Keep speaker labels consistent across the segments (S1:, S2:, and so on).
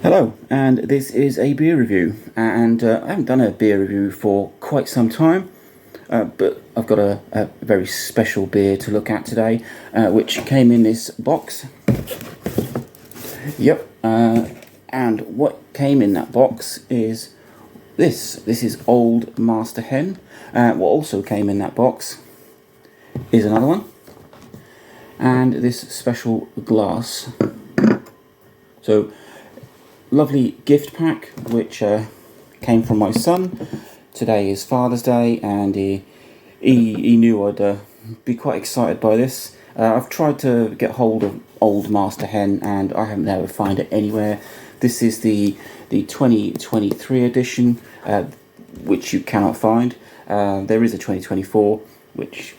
S1: Hello, and this is a beer review, and I haven't done a beer review for quite some time, but I've got a very special beer to look at today, which came in this box. Yep, and what came in that box is this. This is Old Master Hen. What also came in that box is another one, and this special glass. So, lovely gift pack which came from my son. Today is Father's Day, and he knew I'd be quite excited by this. I've tried to get hold of Old Master Hen and I haven't been able to find it anywhere. This is the 2023 edition, which you cannot find. There is a 2024, which,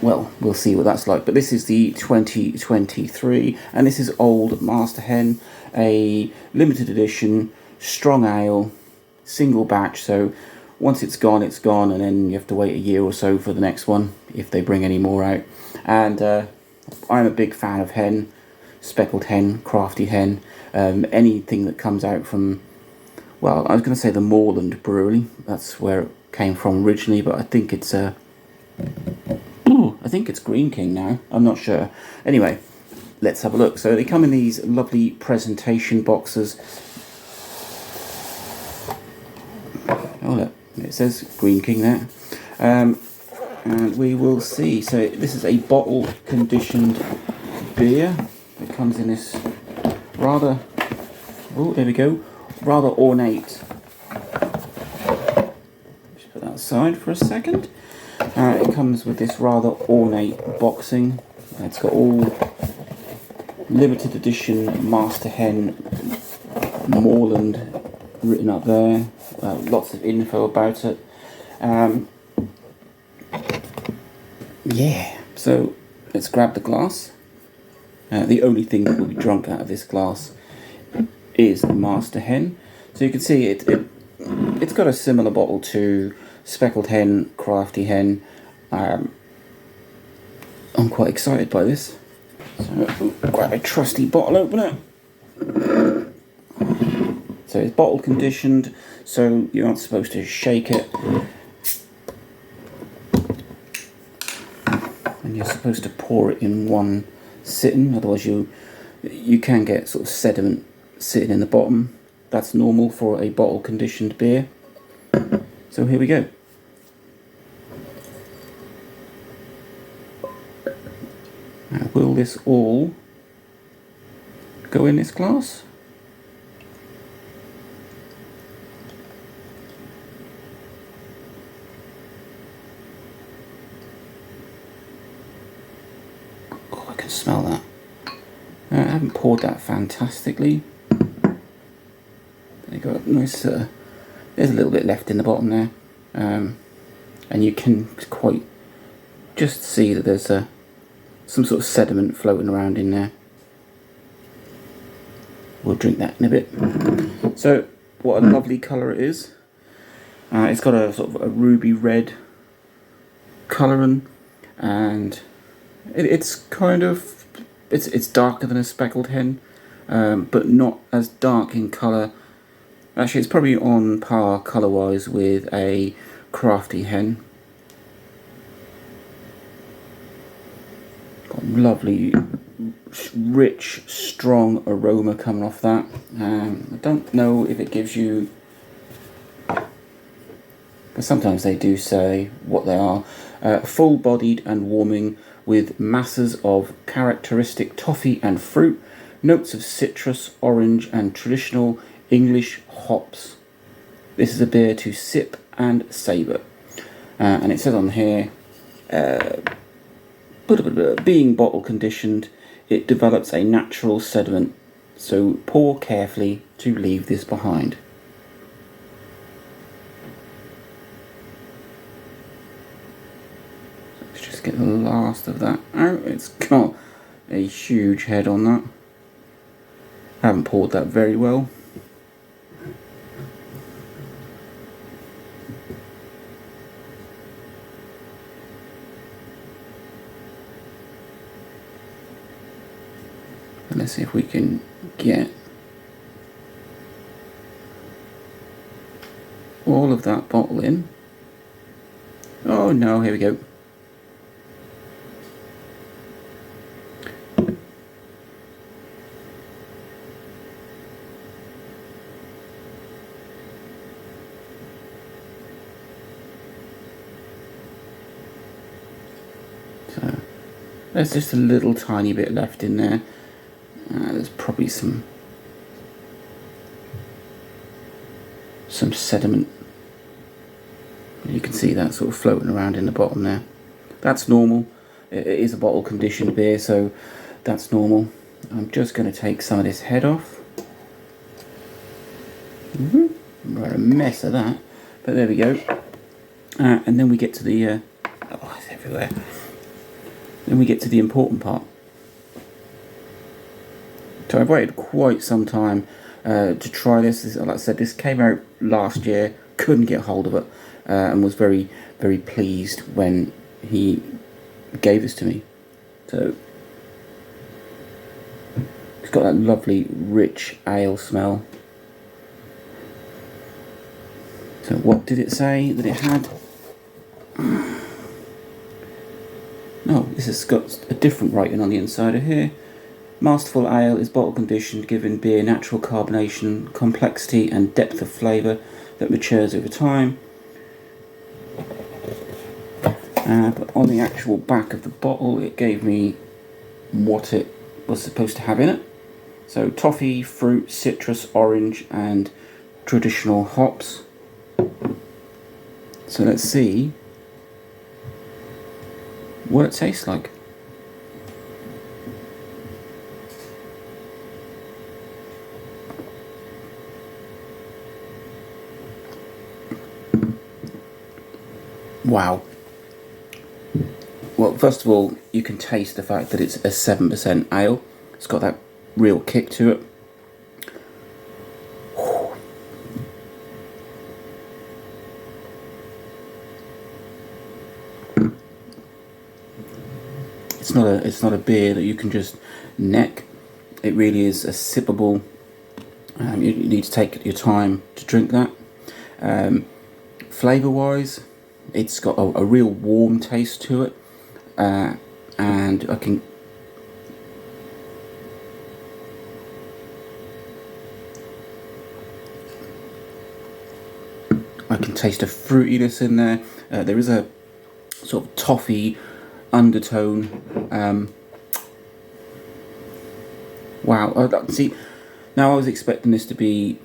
S1: well, we'll see what that's like. But this is the 2023, and this is Old Master Hen, a limited edition strong ale, single batch. So once it's gone, and then you have to wait a year or so for the next one if they bring any more out. And I'm a big fan of hen, speckled hen, crafty hen, anything that comes out from, well, I was going to say the Morland brewery. That's where it came from originally, but I think it's Greene King now. I'm not sure. Anyway, let's have a look. So they come in these lovely presentation boxes. Oh, look, it says Greene King there. And we will see. So this is a bottle conditioned beer. It comes in this rather, oh, there we go, rather ornate. Just put that aside for a second. It comes with this rather ornate boxing. It's got all limited edition Master Hen Morland written up there. Lots of info about it. Yeah, so let's grab the glass. The only thing that will be drunk out of this glass is the Master Hen. So you can see it's got a similar bottle to Speckled Hen, Crafty Hen. I'm quite excited by this. So grab a trusty bottle opener. So it's bottle conditioned, so you aren't supposed to shake it. And you're supposed to pour it in one sitting, otherwise you can get sort of sediment sitting in the bottom. That's normal for a bottle conditioned beer. So here we go. Now, will this all go in this glass? Oh, I can smell that. I haven't poured that fantastically. They got a nice. There's a little bit left in the bottom there, and you can quite just see that there's some sort of sediment floating around in there. We'll drink that in a bit. So, what a lovely colour it is. It's got a sort of a ruby red colouring, and it's kind of it's darker than a speckled hen, but not as dark in colour. Actually, it's probably on par colour-wise with a crafty hen. Got lovely, rich, strong aroma coming off that. I don't know if it gives you, but sometimes they do say what they are. Full-bodied and warming with masses of characteristic toffee and fruit, notes of citrus, orange and traditional English hops. This is a beer to sip and savour. And it says on here, being bottle conditioned, it develops a natural sediment, so pour carefully to leave this behind. Let's just get the last of that out. It's got a huge head on that. I haven't poured that very well. Let's see if we can get all of that bottle in. Oh no, here we go. So there's just a little tiny bit left in there. There's probably some sediment. You can see that sort of floating around in the bottom there. That's normal. It is a bottle conditioned beer, so that's normal. I'm just going to take some of this head off. Right, a mess of that, but there we go. And then we get to the oh, it's everywhere. Then we get to the important part. So I've waited quite some time to try this. Like I said, this came out last year. Couldn't get hold of it, and was very, very pleased when he gave this to me. So it's got that lovely, rich ale smell. So what did it say that it had? No, this has got a different writing on the inside of here. Masterful ale is bottle conditioned, giving beer natural carbonation, complexity and depth of flavour that matures over time. But on the actual back of the bottle, it gave me what it was supposed to have in it. So toffee, fruit, citrus, orange and traditional hops. So let's see what it tastes like. Wow. Well, first of all, you can taste the fact that it's a 7% ale. It's got that real kick to it. It's not a beer that you can just neck. It really is a sippable. You need to take your time to drink that. Flavour wise, it's got a real warm taste to it, and I can taste a fruitiness in there. There is a sort of toffee undertone. Wow, see, now I was expecting this to be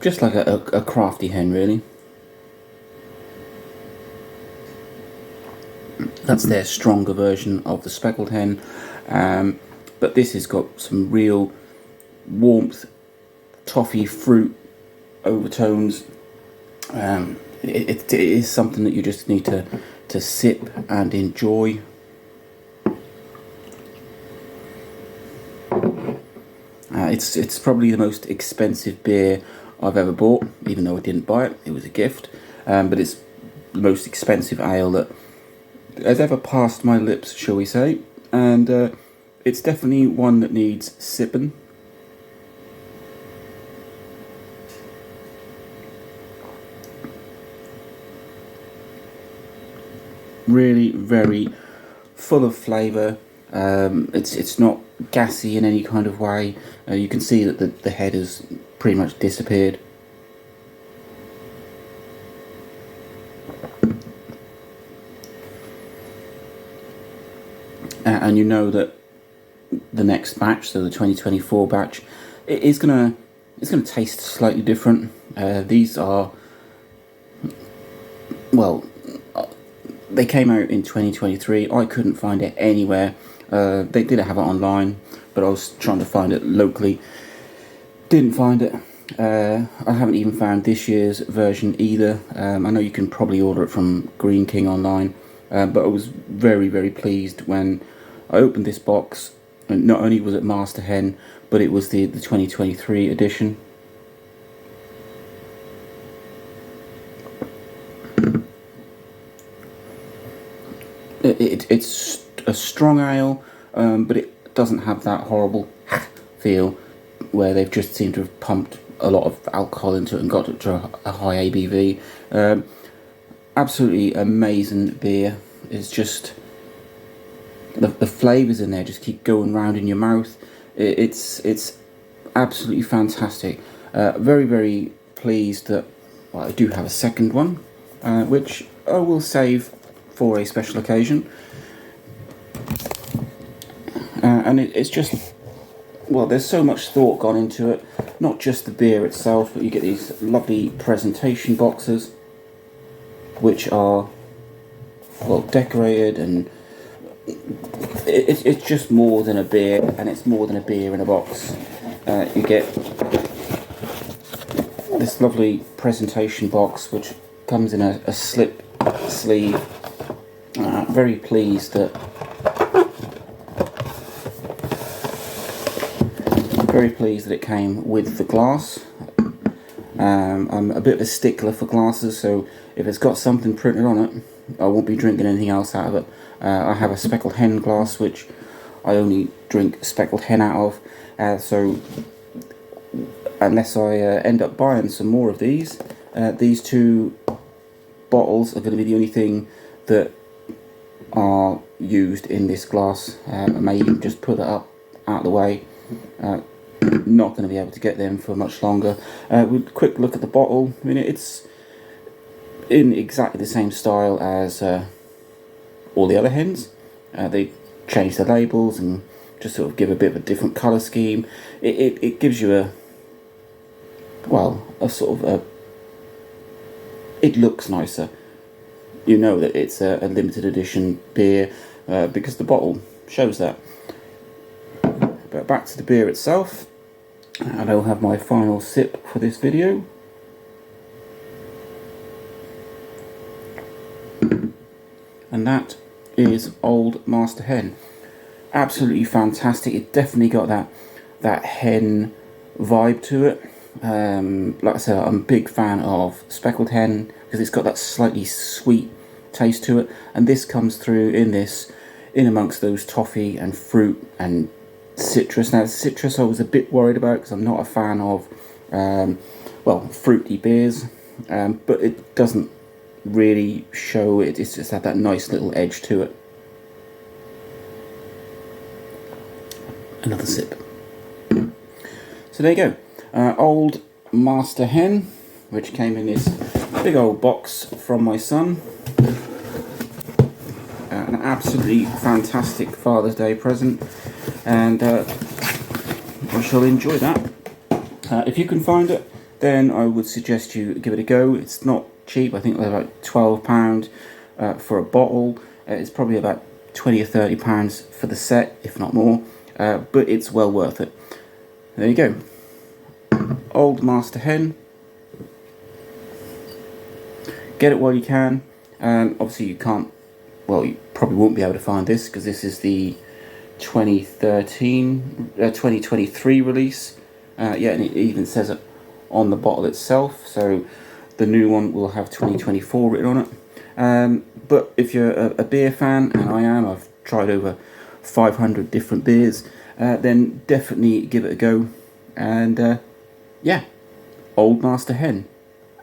S1: just like a crafty hen, really. That's their stronger version of the speckled hen, but this has got some real warmth, toffee, fruit overtones. It is something that you just need to sip and enjoy. It's probably the most expensive beer I've ever bought, even though I didn't buy it. It was a gift, but it's the most expensive ale that has ever passed my lips, shall we say, and it's definitely one that needs sipping. Really very full of flavour. It's not gassy in any kind of way. You can see that the head has pretty much disappeared. And you know that the next batch, so the 2024 batch, it's gonna taste slightly different. These are, well, they came out in 2023. I couldn't find it anywhere. They did have it online, but I was trying to find it locally. Didn't find it. I haven't even found this year's version either. I know you can probably order it from Greene King online, but I was very, very pleased when I opened this box. And not only was it Master Hen, but it was the 2023 edition. It's a strong ale, but it doesn't have that horrible feel where they've just seemed to have pumped a lot of alcohol into it and got it to a high ABV. Absolutely amazing beer. It's just the flavours in there just keep going round in your mouth. It's absolutely fantastic. Very, very pleased that, well, I do have a second one, which I will save for a special occasion. And it's just, well, there's so much thought gone into it. Not just the beer itself, but you get these lovely presentation boxes, which are, well, decorated, and it's just more than a beer, and it's more than a beer in a box. You get this lovely presentation box, which comes in a slip sleeve. Very pleased that it came with the glass. I'm a bit of a stickler for glasses, so if it's got something printed on it, I won't be drinking anything else out of it. I have a speckled hen glass, which I only drink speckled hen out of, so unless I end up buying some more of these two bottles are going to be the only thing that are used in this glass. I may even just put that up out of the way. Not going to be able to get them for much longer. With a quick look at the bottle, I mean, it's in exactly the same style as all the other hens. They change the labels and just sort of give a bit of a different colour scheme. It gives you a sort of a, it looks nicer. You know that it's a limited edition beer because the bottle shows that. But back to the beer itself, and I'll have my final sip for this video. And that is Old Master Hen. Absolutely fantastic. It definitely got that hen vibe to it. Like I said, I'm a big fan of speckled hen because it's got that slightly sweet taste to it, and this comes through in amongst those toffee and fruit and citrus. Now, citrus I was a bit worried about because I'm not a fan of fruity beers, but it doesn't really show it. It's just had that nice little edge to it. Another sip. So there you go, Old Master Hen, which came in this big old box from my son. An absolutely fantastic Father's Day present, and I shall enjoy that. If you can find it, then I would suggest you give it a go. It's not cheap. I think they're about £12 for a bottle. It's probably about £20 or £30 for the set, if not more, but it's well worth it. There you go, Old Master Hen. Get it while you can. Obviously you can't, well, you probably won't be able to find this because this is the 2023 release. Yeah, and it even says it on the bottle itself, so the new one will have 2024 written on it. But if you're a beer fan, and I am, I've tried over 500 different beers, then definitely give it a go. And yeah, Old Master Hen,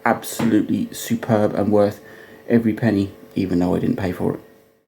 S1: absolutely superb and worth every penny, even though I didn't pay for it.